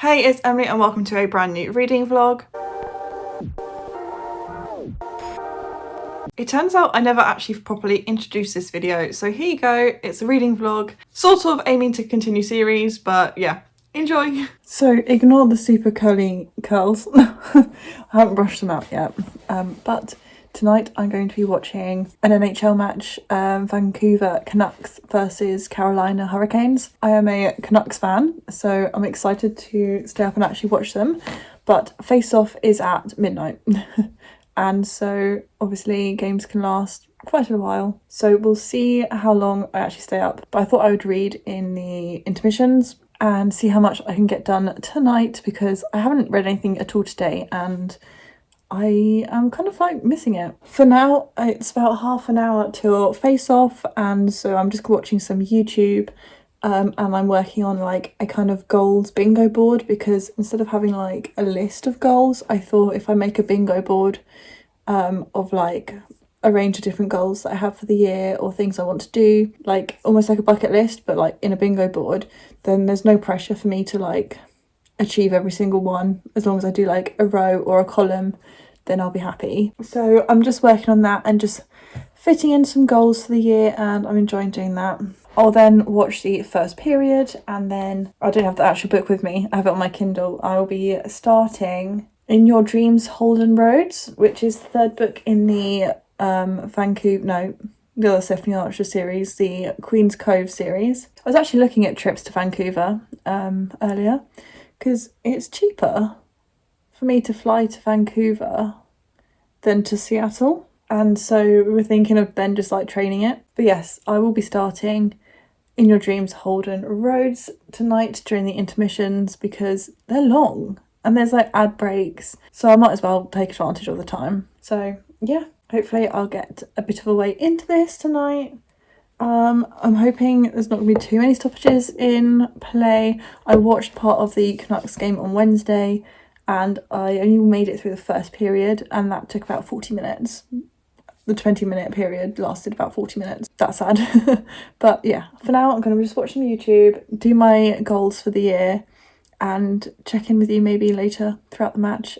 Hey, it's Emily and welcome to a brand new reading vlog. It turns out I never actually properly introduced this video, so here you go, it's a reading vlog, sort of aiming to continue series, but yeah, enjoy! So ignore the super curly curls, I haven't brushed them out yet, but tonight I'm going to be watching an NHL match, Vancouver Canucks versus Carolina Hurricanes. I am a Canucks fan, so I'm excited to stay up and actually watch them, but face-off is at midnight. And so obviously games can last quite a while. So we'll see how long I actually stay up. But I thought I would read in the intermissions and see how much I can get done tonight because I haven't read anything at all today and I am kind of like missing it. For now, it's about half an hour till face off, and so I'm just watching some YouTube and I'm working on like a kind of goals bingo board because instead of having like a list of goals, I thought if I make a bingo board of like a range of different goals that I have for the year or things I want to do, like almost like a bucket list, but like in a bingo board, then there's no pressure for me to like achieve every single one. As long as I do like a row or a column, then I'll be happy. So I'm just working on that and just fitting in some goals for the year, and I'm enjoying doing that. I'll then watch the first period, and then I don't have the actual book with me, I have it on my Kindle. I'll be starting In Your Dreams Holden Roads, which is the third book in the the other Stephanie Archer series, the Queen's Cove series. I was actually looking at trips to Vancouver earlier because it's cheaper for me to fly to Vancouver than to Seattle. And so we were thinking of then just like training it. But yes, I will be starting In Your Dreams Holden Roads tonight during the intermissions because they're long and there's like ad breaks. So I might as well take advantage of the time. So yeah, hopefully I'll get a bit of a way into this tonight. I'm hoping there's not going to be too many stoppages in play. I watched part of the Canucks game on Wednesday and I only made it through the first period and that took about 40 minutes. The 20-minute period lasted about 40 minutes. That's sad. But yeah, for now I'm going to just watch some YouTube, do my goals for the year and check in with you maybe later throughout the match.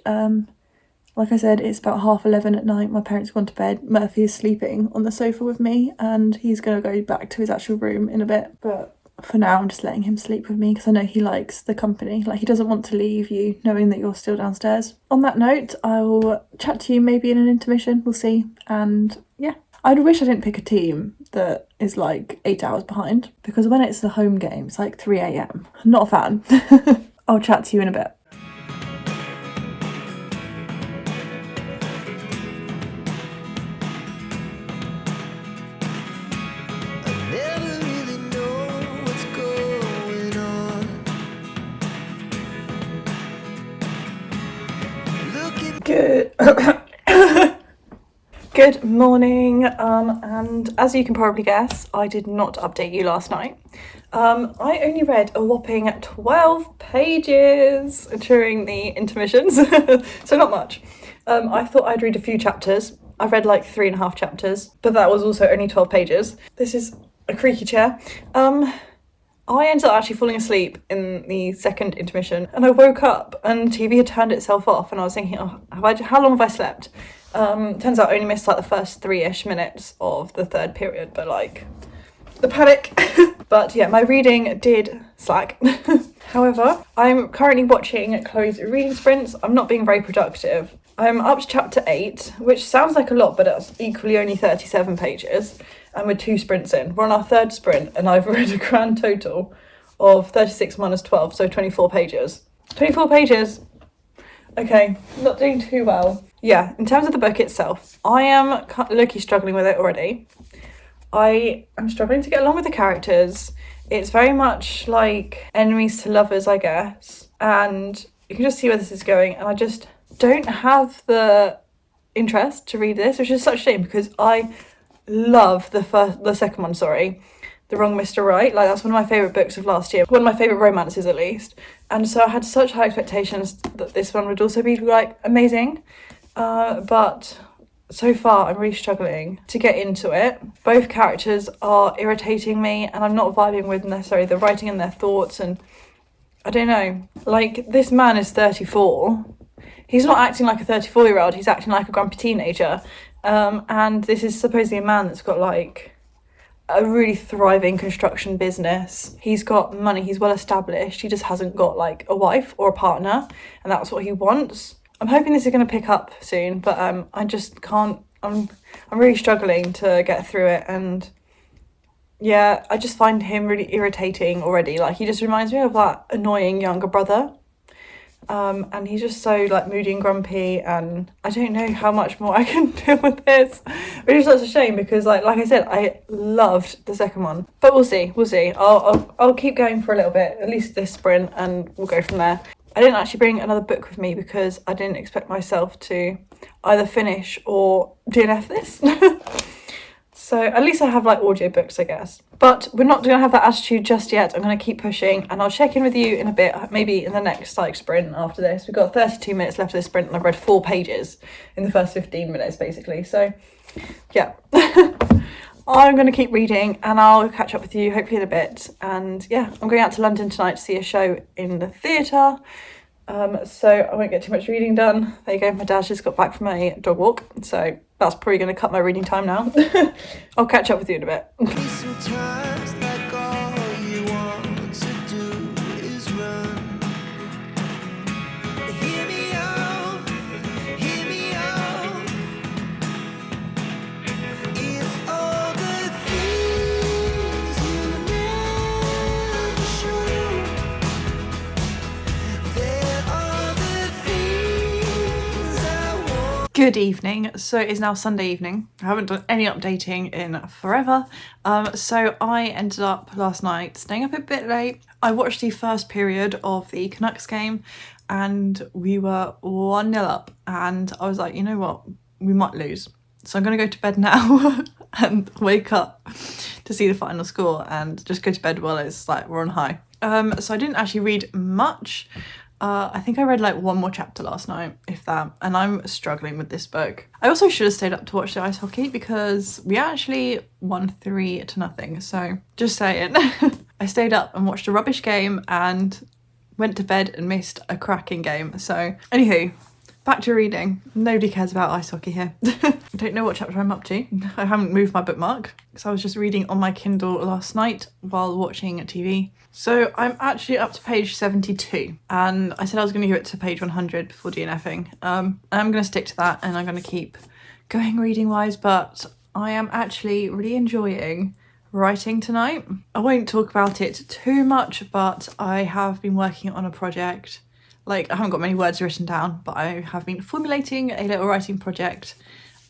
Like I said, it's about 11:30 at night. My parents have gone to bed. Murphy is sleeping on the sofa with me and he's going to go back to his actual room in a bit. But for now, I'm just letting him sleep with me because I know he likes the company. Like, he doesn't want to leave you knowing that you're still downstairs. On that note, I'll chat to you maybe in an intermission. We'll see. And yeah, I wish I didn't pick a team that is like 8 hours behind because when it's the home game, it's like 3 a.m. I'm not a fan. I'll chat to you in a bit. Good morning, and as you can probably guess, I did not update you last night. I only read a whopping 12 pages during the intermissions, so not much. I thought I'd read a few chapters. I read like 3.5 chapters, but that was also only 12 pages. This is a creaky chair. I ended up actually falling asleep in the second intermission and I woke up and TV had turned itself off and I was thinking, oh, how long have I slept? Turns out I only missed like the first 3-ish minutes of the third period, but like the panic. But yeah, my reading did slack. However, I'm currently watching Chloe's reading sprints. I'm not being very productive. I'm up to chapter 8, which sounds like a lot, but it's equally only 37 pages. And we're 2 sprints in. We're on our third sprint and I've read a grand total of 36 minus 12, so 24 pages. 24 pages. Okay, not doing too well. Yeah, in terms of the book itself, I am low-key struggling with it already. I am struggling to get along with the characters. It's very much like enemies to lovers, I guess. And you can just see where this is going. And I just don't have the interest to read this, which is such a shame because I love the second one, The Wrong Mr. Right. Like, that's one of my favourite books of last year. One of my favourite romances, at least. And so I had such high expectations that this one would also be, like, amazing. But so far, I'm really struggling to get into it. Both characters are irritating me, and I'm not vibing with necessarily the writing and their thoughts. And I don't know, like, this man is 34. He's not acting like a 34-year-old, he's acting like a grumpy teenager. And this is supposedly a man that's got, like, a really thriving construction business. He's got money, he's well established, he just hasn't got, like, a wife or a partner, and that's what he wants. I'm hoping this is going to pick up soon, but I just can't, I'm really struggling to get through it, and yeah, I just find him really irritating already. Like, he just reminds me of that annoying younger brother. And he's just so, like, moody and grumpy, and I don't know how much more I can deal with this, which is such a shame because, like I said, I loved the second one. But we'll see. I'll keep going for a little bit, at least this sprint, and we'll go from there. I didn't actually bring another book with me because I didn't expect myself to either finish or DNF this. So at least I have, like, audiobooks, I guess. But we're not going to have that attitude just yet. I'm going to keep pushing, and I'll check in with you in a bit, maybe in the next, like, sprint after this. We've got 32 minutes left of this sprint, and I've read 4 pages in the first 15 minutes, basically. So, yeah. I'm going to keep reading, and I'll catch up with you hopefully in a bit. And, yeah, I'm going out to London tonight to see a show in the theatre. So I won't get too much reading done. There you go, my dad just got back from a dog walk, so that's probably going to cut my reading time now. I'll catch up with you in a bit. Sometimes like all you want to do is run. Hear me out, hear me out. If all the things you never show, there are the things I want. Good evening. So it's now Sunday evening. I haven't done any updating in forever. So I ended up last night staying up a bit late. I watched the first period of the Canucks game and we were 1-0 up, and I was like, you know what, we might lose. So I'm going to go to bed now and wake up to see the final score and just go to bed while it's like we're on high. So I didn't actually read much. I think I read like 1 more chapter last night, if that, and I'm struggling with this book. I also should have stayed up to watch the ice hockey because we actually won 3-0, so just saying. I stayed up and watched a rubbish game and went to bed and missed a cracking game. So anywho, back to reading. Nobody cares about ice hockey here. I don't know what chapter I'm up to. I haven't moved my bookmark because I was just reading on my Kindle last night while watching TV. So I'm actually up to page 72, and I said I was going to give it to page 100 before DNFing. I'm going to stick to that, and I'm going to keep going reading wise, but I am actually really enjoying writing tonight. I won't talk about it too much, but I have been working on a project. Like, I haven't got many words written down, but I have been formulating a little writing project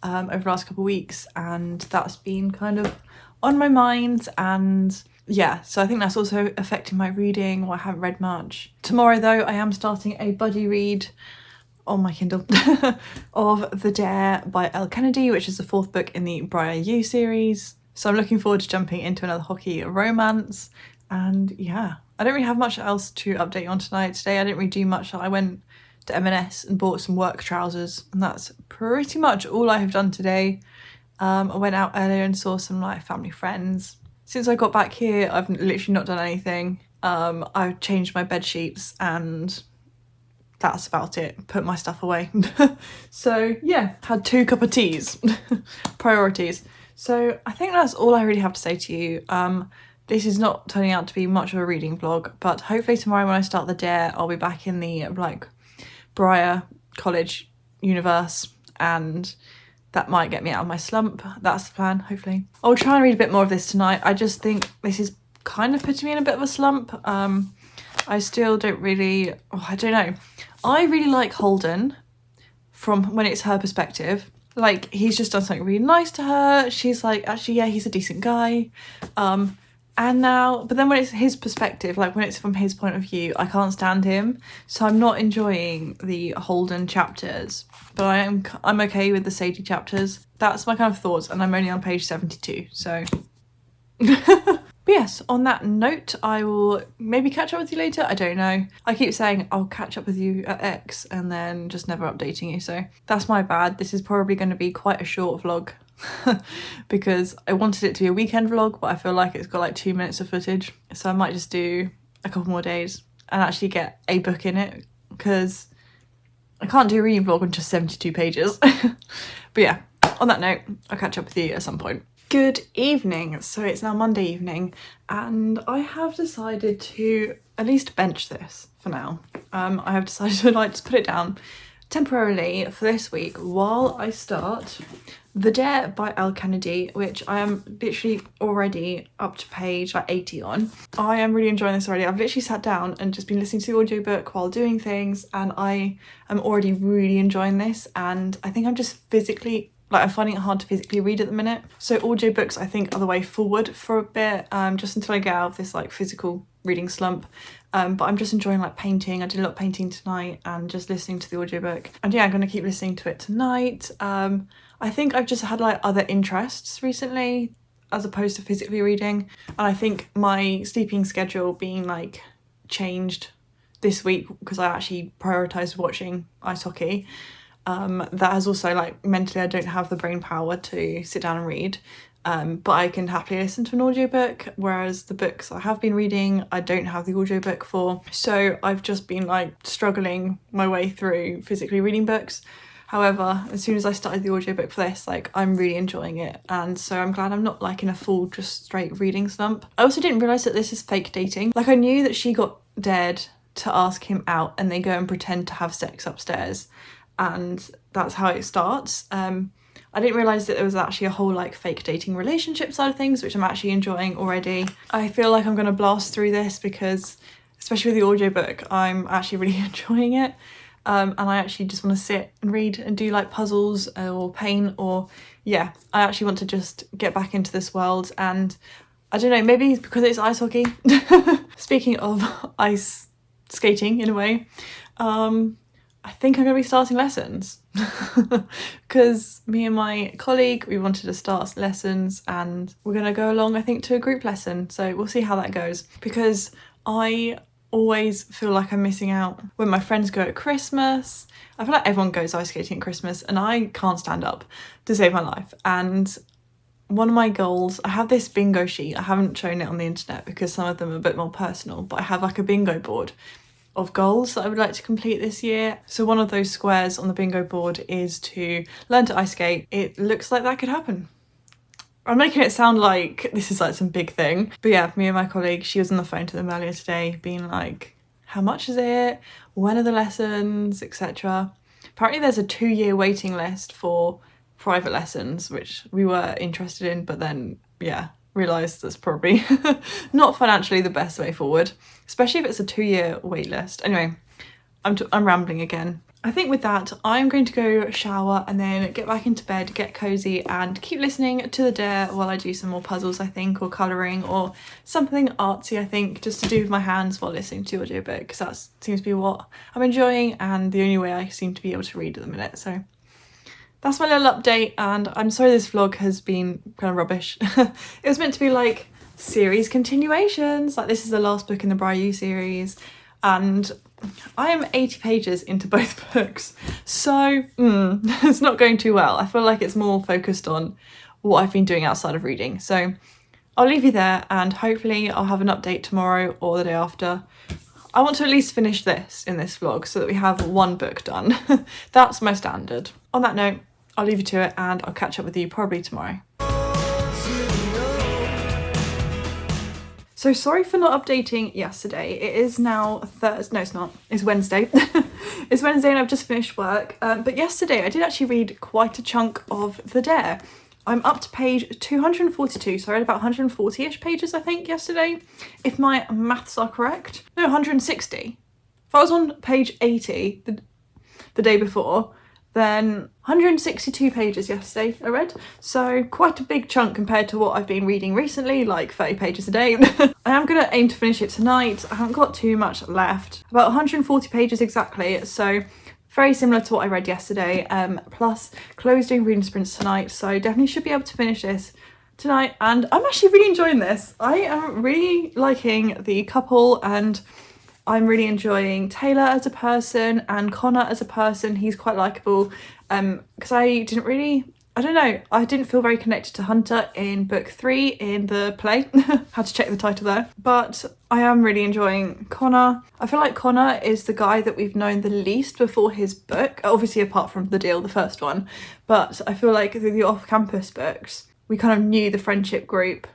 over the last couple of weeks, and that's been kind of on my mind. And yeah, so I think that's also affecting my reading. Well, I haven't read much. Tomorrow, though, I am starting a buddy read on my Kindle of The Dare by Elle Kennedy, which is the 4th book in the Briar U series. So I'm looking forward to jumping into another hockey romance. And yeah, I don't really have much else to update on tonight. Today I didn't really do much. I went to M&S and bought some work trousers, and that's pretty much all I have done today. I went out earlier and saw some like family friends. Since I got back here, I've literally not done anything. I've changed my bed sheets and that's about it. Put my stuff away. So yeah, had 2 cup of teas. Priorities. So I think that's all I really have to say to you. This is not turning out to be much of a reading vlog, but hopefully tomorrow when I start the Dare, I'll be back in the like Briar College universe, and that might get me out of my slump. That's the plan, hopefully. I'll try and read a bit more of this tonight. I just think this is kind of putting me in a bit of a slump. I still don't really, I don't know. I really like Holden from when it's her perspective. Like, he's just done something really nice to her. She's like, actually, yeah, he's a decent guy. And now, but then when it's his perspective, like when it's from his point of view, I can't stand him. So I'm not enjoying the Holden chapters, but I'm okay with the Sadie chapters. That's my kind of thoughts, and I'm only on page 72, so. But yes, on that note, I will maybe catch up with you later. I don't know. I keep saying I'll catch up with you at X and then just never updating you. So that's my bad. This is probably going to be quite a short vlog because I wanted it to be a weekend vlog, but I feel like it's got like 2 minutes of footage. So I might just do a couple more days and actually get a book in it, because I can't do a reading vlog on just 72 pages. But yeah, on that note, I'll catch up with you at some point. Good evening. So it's now Monday evening and I have decided to at least bench this for now. I have decided to like just put it down temporarily for this week while I start The Dare by Elle Kennedy, which I am literally already up to page like 80 on. I am really enjoying this already. I've literally sat down and just been listening to the audiobook while doing things, and I am already really enjoying this, and I think I'm just physically I'm finding it hard to physically read at the minute. So audiobooks I think are the way forward for a bit, just until I get out of this like physical reading slump. But I'm just enjoying like painting. I did a lot of painting tonight and just listening to the audiobook. And yeah, I'm going to keep listening to it tonight. I think I've just had like other interests recently as opposed to physically reading. And I think my sleeping schedule being like changed this week because I actually prioritised watching ice hockey. That has also like mentally I don't have the brain power to sit down and read, but I can happily listen to an audiobook, whereas the books I have been reading I don't have the audiobook for, so I've just been like struggling my way through physically reading books. However, as soon as I started the audiobook for this, like I'm really enjoying it, and so I'm glad I'm not like in a full just straight reading slump. I also didn't realise that this is fake dating. Like I knew that she got dared to ask him out and they go and pretend to have sex upstairs, and that's how it starts. I didn't realise that there was actually a whole like fake dating relationship side of things, which I'm actually enjoying already. I feel like I'm going to blast through this because, especially with the audiobook, I'm actually really enjoying it. And I actually just want to sit and read and do like puzzles or paint, or yeah, I actually want to just get back into this world. And I don't know, maybe because it's ice hockey. Speaking of ice skating in a way, I think I'm going to be starting lessons because me and my colleague, we wanted to start lessons and we're going to go along, I think, to a group lesson. So we'll see how that goes, because I always feel like I'm missing out when my friends go at Christmas. I feel like everyone goes ice skating at Christmas and I can't stand up to save my life. And one of my goals, I have this bingo sheet. I haven't shown it on the internet because some of them are a bit more personal, but I have like a bingo board of goals that I would like to complete this year. So one of those squares on the bingo board is to learn to ice skate. It looks like that could happen. I'm making it sound like this is like some big thing. But yeah, me and my colleague, she was on the phone to them earlier today being like, how much is it? When are the lessons, etc. Apparently there's a 2-year waiting list for private lessons, which we were interested in, but then yeah, realised that's probably not financially the best way forward, especially if it's a 2-year wait list. Anyway, I'm rambling again. I think with that, I'm going to go shower and then get back into bed, get cozy and keep listening to The Dare while I do some more puzzles, I think, or colouring or something artsy, I think, just to do with my hands while listening to the audiobook, because that seems to be what I'm enjoying and the only way I seem to be able to read at the minute. So that's my little update, and I'm sorry this vlog has been kind of rubbish. It was meant to be like series continuations, like this is the last book in the Briar series, and I am 80 pages into both books, so it's not going too well. I feel like it's more focused on what I've been doing outside of reading. So I'll leave you there, and hopefully I'll have an update tomorrow or the day after. I want to at least finish this in this vlog so that we have one book done. That's my standard. On that note, I'll leave you to it and I'll catch up with you probably tomorrow. So sorry for not updating yesterday. It is now Thursday. No, it's not. It's Wednesday. It's Wednesday and I've just finished work. But yesterday I did actually read quite a chunk of The Dare. I'm up to page 242, so I read about 140-ish pages, I think, yesterday, if my maths are correct. No, 160. If I was on page 80 the day before, then 162 pages yesterday I read. So quite a big chunk compared to what I've been reading recently, like 30 pages a day. I am going to aim to finish it tonight. I haven't got too much left. About 140 pages exactly, so very similar to what I read yesterday, plus Chloe's doing reading sprints tonight, so definitely should be able to finish this tonight. And I'm actually really enjoying this. I am really liking the couple, and I'm really enjoying Taylor as a person and Connor as a person. He's quite likeable, because I didn't really I don't know, I didn't feel very connected to Hunter in book 3 in the play. Had to check the title there. But I am really enjoying Connor. I feel like Connor is the guy that we've known the least before his book, obviously apart from The Deal, the first one. But I feel like through the off-campus books, we kind of knew the friendship group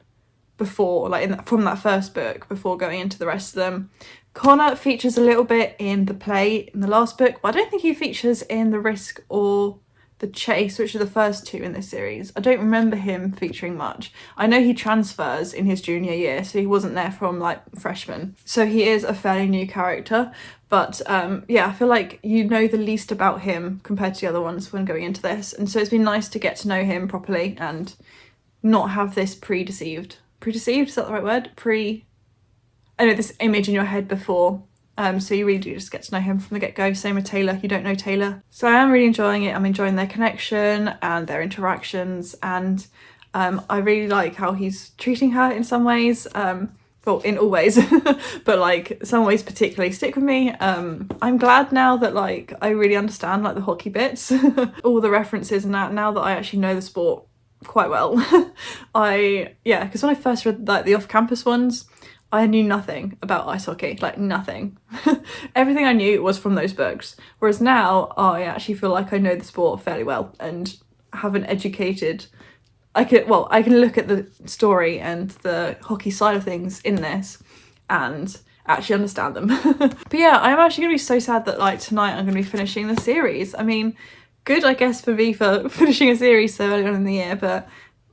before, like from that first book, before going into the rest of them. Connor features a little bit in the play in the last book, but I don't think he features in The Risk or The Chase, which are the first 2 in this series. I don't remember him featuring much. I know he transfers in his junior year, so he wasn't there from like freshman. So he is a fairly new character, but yeah, I feel like you know the least about him compared to the other ones when going into this. And so it's been nice to get to know him properly and not have this predeceived, is that the right word? I know, this image in your head before. So you really do just get to know him from the get-go. Same with Taylor, you don't know Taylor. So I am really enjoying it. I'm enjoying their connection and their interactions, and I really like how he's treating her in some ways. Well, in all ways, but like some ways particularly stick with me. I'm glad now that like I really understand like the hockey bits, all the references and that, now that I actually know the sport quite well. Because when I first read like the off-campus ones, I knew nothing about ice hockey, like nothing. Everything I knew was from those books. Whereas now I actually feel like I know the sport fairly well and have an educated, I can look at the story and the hockey side of things in this and actually understand them. But yeah, I'm actually gonna be so sad that like tonight I'm gonna be finishing the series. I mean, good I guess for me for finishing a series so early on in the year, but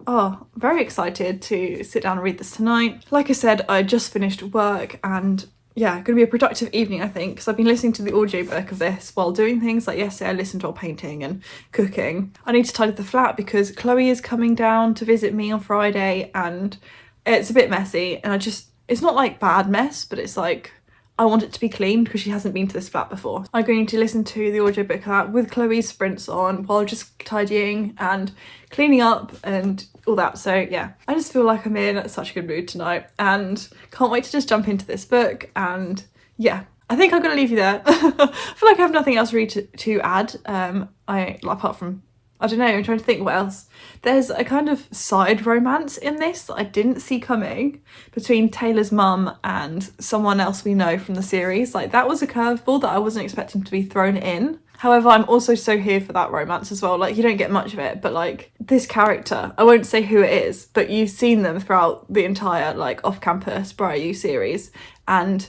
oh, very excited to sit down and read this tonight. Like I said, I just finished work and yeah, gonna be a productive evening I think, because I've been listening to the audiobook of this while doing things. Like yesterday I listened while painting and cooking. I need to tidy the flat because Chloe is coming down to visit me on Friday and it's a bit messy, and it's not like bad mess, but it's like I want it to be clean because she hasn't been to this flat before. I'm going to listen to the audiobook of that with Chloe's sprints on while just tidying and cleaning up and all that. So yeah, I just feel like I'm in such a good mood tonight and can't wait to just jump into this book. And yeah, I think I'm going to leave you there. I feel like I have nothing else really to add. Apart from, I don't know, I'm trying to think what else. There's a kind of side romance in this that I didn't see coming between Taylor's mum and someone else we know from the series. Like that was a curveball that I wasn't expecting to be thrown in. However, I'm also so here for that romance as well. Like you don't get much of it, but like this character, I won't say who it is, but you've seen them throughout the entire like off-campus Briar U series, and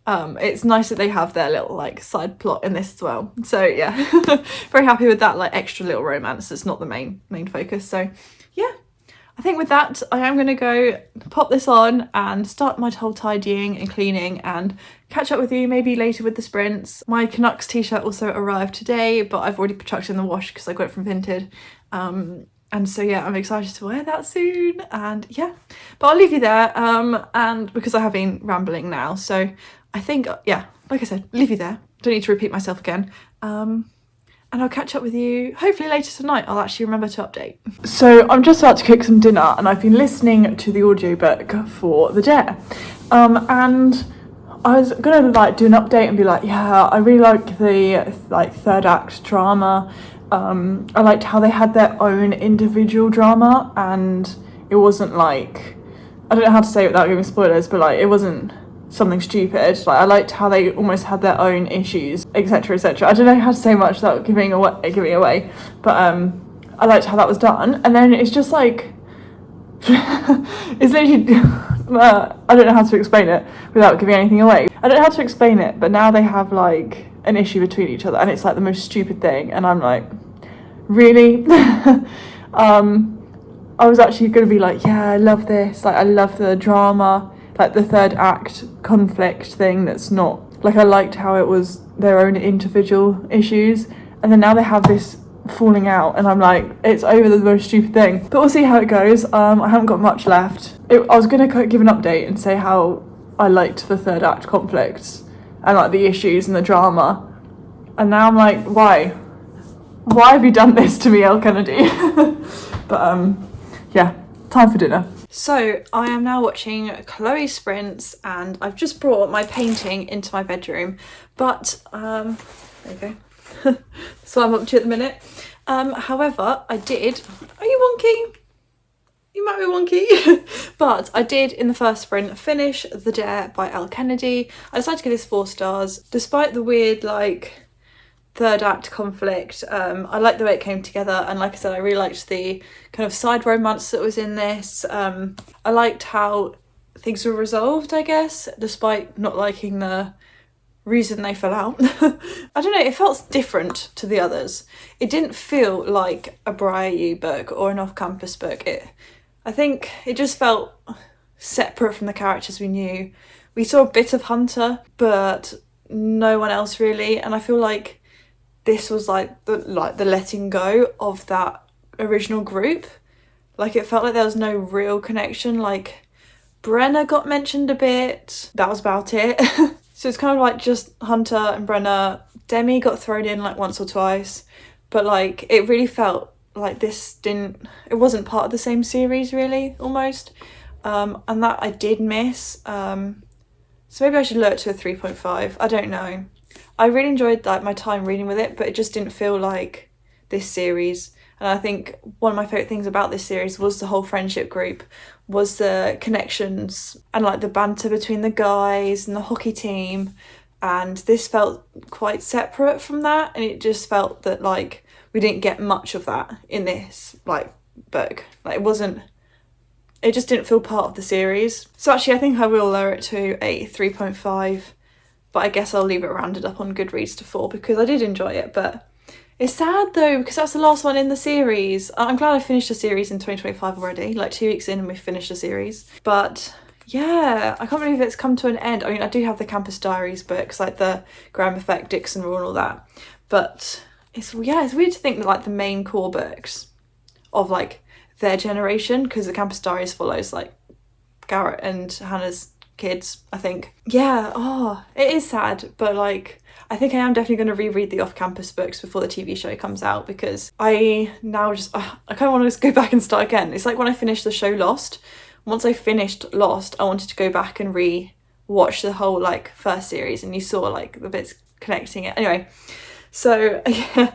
it's nice that they have their little like side plot in this as well. So yeah, very happy with that like extra little romance that's not the main focus. So yeah, I think with that I am going to go pop this on and start my whole tidying and cleaning and catch up with you maybe later with the sprints. My Canucks t-shirt also arrived today, but I've already chucked it in the wash because I got it from Vinted. And so yeah, I'm excited to wear that soon, and yeah, but I'll leave you there and because I have been rambling now, so I think, yeah, like I said, leave you there. Don't need to repeat myself again. And I'll catch up with you hopefully later tonight. I'll actually remember to update. So I'm just about to cook some dinner and I've been listening to the audiobook for The Dare. And I was gonna like do an update and be like, yeah, I really like the like third act drama. I liked how they had their own individual drama and it wasn't like, I don't know how to say it without giving spoilers, but like it wasn't something stupid. Like I liked how they almost had their own issues, etc, etc. I don't know how to say much without giving away, but I liked how that was done. And then it's just like it's literally I don't know how to explain it without giving anything away. I don't know how to explain it, but now they have like an issue between each other and it's like the most stupid thing, and I'm like, really? I was actually gonna be like, yeah, I love this, like I love the drama, like the third act conflict thing that's not, like I liked how it was their own individual issues, and then now they have this falling out and I'm like, it's over the most stupid thing. But we'll see how it goes. I haven't got much left. I was going to give an update and say how I liked the third act conflicts and like the issues and the drama, and now I'm like, why have you done this to me, Elle Kennedy? But yeah, time for dinner. So I am now watching Chloe's sprints and I've just brought my painting into my bedroom, but there you go. So I'm up to at the minute. However, I did... Are you wonky? You might be wonky. But I did, in the first sprint, finish The Dare by Elle Kennedy. I decided to give this 4 stars. Despite the weird, like, third act conflict, I liked the way it came together, and like I said, I really liked the kind of side romance that was in this. I liked how things were resolved, I guess, despite not liking the reason they fell out. I don't know, it felt different to the others. It didn't feel like a Briar U book or an off-campus book. I think it just felt separate from the characters we knew. We saw a bit of Hunter, but no one else really, and I feel like this was like the letting go of that original group. Like, it felt like there was no real connection. Like, Brenna got mentioned a bit, that was about it. So it's kind of like just Hunter and Brenna. Demi got thrown in like once or twice, but like it really felt like it wasn't part of the same series really, almost. And that I did miss. So maybe I should lower it to a 3.5. I don't know. I really enjoyed like my time reading with it, but it just didn't feel like this series. And I think one of my favourite things about this series was the whole friendship group, was the connections and like the banter between the guys and the hockey team. And this felt quite separate from that, and it just felt that like we didn't get much of that in this like book. Like it just didn't feel part of the series. So actually I think I will lower it to a 3.5, but I guess I'll leave it rounded up on Goodreads to 4 because I did enjoy it. But it's sad though, because that's the last one in the series. I'm glad I finished the series in 2025 already, like 2 weeks in and we finished the series. But yeah, I can't believe it's come to an end. I mean, I do have the Campus Diaries books, like the Graham Effect, Dixon Rule and all that. But it's weird to think that like the main core books of like their generation, because the Campus Diaries follows like Garrett and Hannah's kids, I think. Yeah, it is sad, but like I think I am definitely going to reread the off-campus books before the TV show comes out, because I now just I kind of want to just go back and start again. It's like when I finished the show Lost. Once I finished Lost, I wanted to go back and re-watch the whole like first series, and you saw like the bits connecting it. Anyway, so yeah,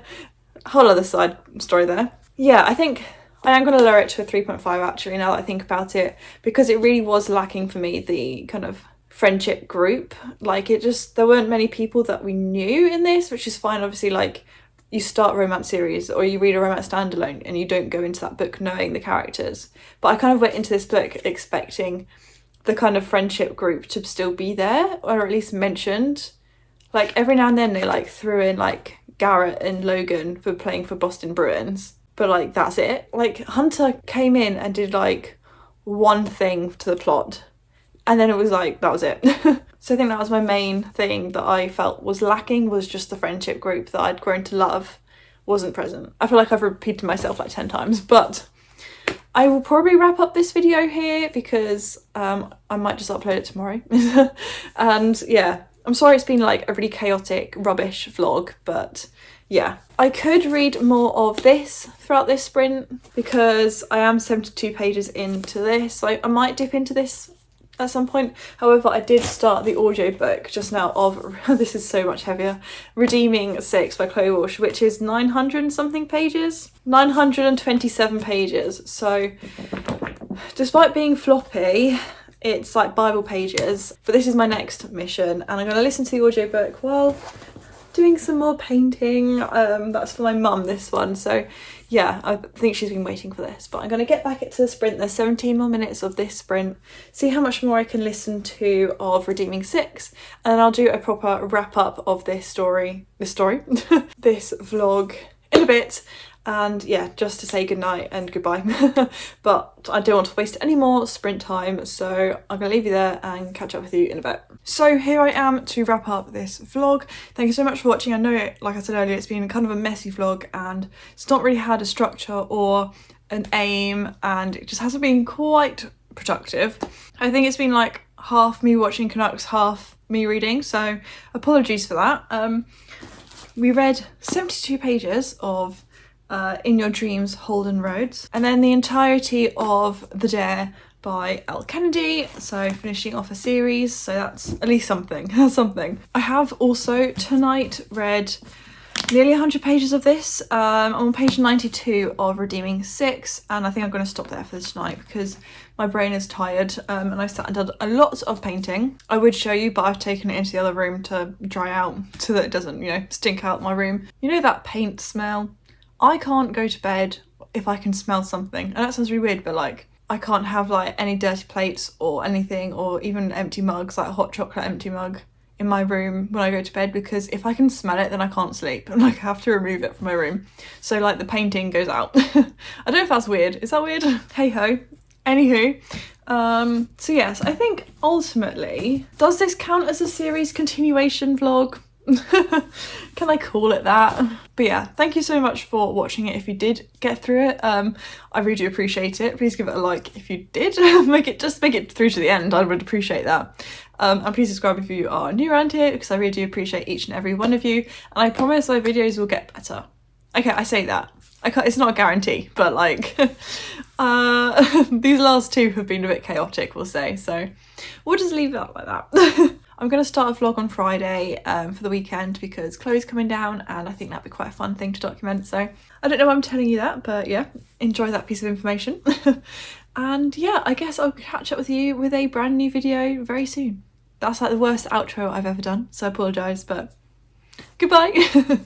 whole other side story there. Yeah, I think I am going to lower it to a 3.5 actually, now that I think about it, because it really was lacking for me the kind of friendship group. Like there weren't many people that we knew in this, which is fine. Obviously, like you start a romance series or you read a romance standalone and you don't go into that book knowing the characters. But I kind of went into this book expecting the kind of friendship group to still be there, or at least mentioned. Like every now and then they like threw in like Garrett and Logan for playing for Boston Bruins, but like that's it. Like Hunter came in and did like one thing to the plot, and then it was like that was it. So I think that was my main thing that I felt was lacking, was just the friendship group that I'd grown to love wasn't present. I feel like I've repeated myself like 10 times, but I will probably wrap up this video here because I might just upload it tomorrow. And yeah, I'm sorry it's been like a really chaotic, rubbish vlog, but yeah. I could read more of this throughout this sprint because I am 72 pages into this, so I might dip into this at some point. However, I did start the audiobook just now of, this is so much heavier, Redeeming 6 by Chloe Walsh, which is 900 and something pages, 927 pages. So despite being floppy, it's like Bible pages. But this is my next mission, and I'm going to listen to the audiobook while doing some more painting. That's for my mum, this one. So yeah, I think she's been waiting for this, but I'm going to get back into the sprint. There's 17 more minutes of this sprint, see how much more I can listen to of Redeeming 6, and then I'll do a proper wrap up of this this vlog in a bit. And yeah, just to say goodnight and goodbye. But I don't want to waste any more sprint time, so I'm going to leave you there and catch up with you in a bit. So here I am to wrap up this vlog. Thank you so much for watching. I know, like I said earlier, it's been kind of a messy vlog and it's not really had a structure or an aim, and it just hasn't been quite productive. I think it's been like half me watching Canucks, half me reading, so apologies for that. We read 72 pages of In Your Dreams, Holden Rhodes, and then the entirety of The Dare by Elle Kennedy, so finishing off a series, so that's at least something. That's something. I have also tonight read nearly 100 pages of this. I'm on page 92 of Redeeming 6, and I think I'm going to stop there for tonight because my brain is tired, and I sat and did a lot of painting. I would show you, but I've taken it into the other room to dry out so that it doesn't, you know, stink out my room. You know that paint smell? I can't go to bed if I can smell something, and that sounds really weird, but like I can't have like any dirty plates or anything, or even empty mugs, like a hot chocolate empty mug in my room when I go to bed, because if I can smell it then I can't sleep and like I have to remove it from my room, so like the painting goes out. I don't know if that's weird. Is that weird? Hey ho. Anywho, so yes, I think ultimately, does this count as a series continuation vlog? Can I call it that? But yeah, thank you so much for watching it if you did get through it. I really do appreciate it. Please give it a like if you did. make it through to the end. I would appreciate that. And please subscribe if you are new around here, because I really do appreciate each and every one of you, and I promise my videos will get better. Okay, I say that. It's not a guarantee, but like these last two have been a bit chaotic, we'll say, so we'll just leave that like that. I'm going to start a vlog on Friday for the weekend because Chloe's coming down, and I think that'd be quite a fun thing to document, so I don't know why I'm telling you that, but yeah, enjoy that piece of information. And yeah, I guess I'll catch up with you with a brand new video very soon. That's like the worst outro I've ever done, so I apologise, but goodbye.